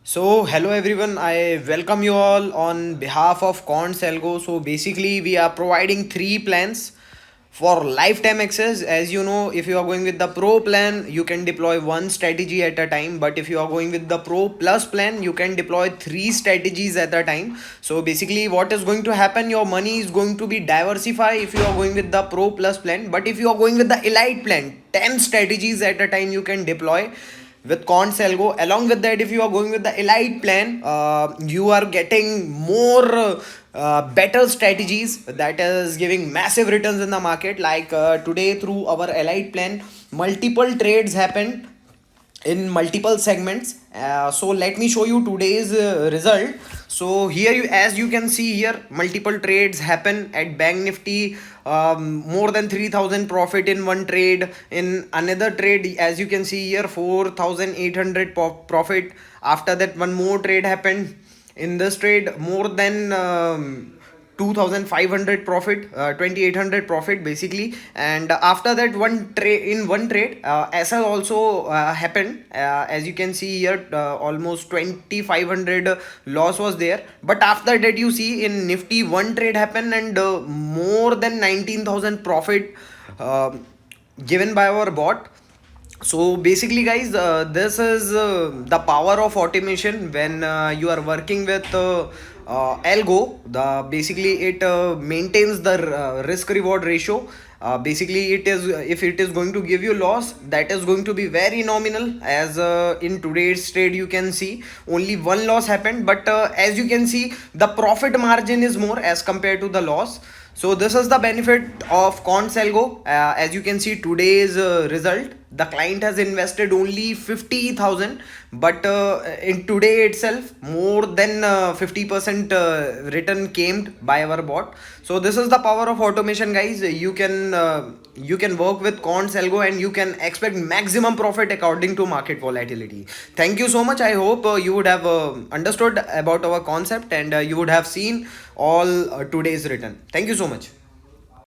So, hello everyone. I welcome you all on behalf of Quants Algo. So, basically, we are providing three plans for lifetime access. As you know, if you are going with the Pro plan, you can deploy one strategy at a time. But if you are going with the Pro Plus plan, you can deploy three strategies at a time. So, basically, what is going to happen? Your money is going to be diversified if you are going with the Pro Plus plan. But if you are going with the Elite plan, 10 strategies at a time you can deploy with Quants Algo. Along with that, if you are going with the Elite plan, you are getting more better strategies that is giving massive returns in the market. Like today, through our Elite plan, multiple trades happen in multiple segments. So let me show you today's result. So here you, as you can see here, multiple trades happen at Bank Nifty. More than 3,000 profit in one trade. In another trade, as you can see here, 4,800 profit. After that, one more trade happened. In this trade, more than 2,500 profit, 2,800 profit basically. And after that, one trade in one trade, SL also happened. As you can see here, almost 2,500 loss was there. But after that, you see in Nifty, one trade happened and more than 19,000 profit uh, given by our bot. So basically guys, this is the power of automation when you are working with algo. The basically it maintains the risk reward ratio. Basically it is, if it is going to give you loss, that is going to be very nominal. As in today's trade you can see only one loss happened, but as you can see, the profit margin is more as compared to the loss. So this is the benefit of Quants Algo. As you can see today's result, the client has invested only 50,000, but in today itself more than 50% return came by our bot. So this is the power of automation, guys. You can work with Quants Algo and you can expect maximum profit according to market volatility. Thank you so much. I hope you would have understood about our concept and you would have seen all today's return. Thank you so much.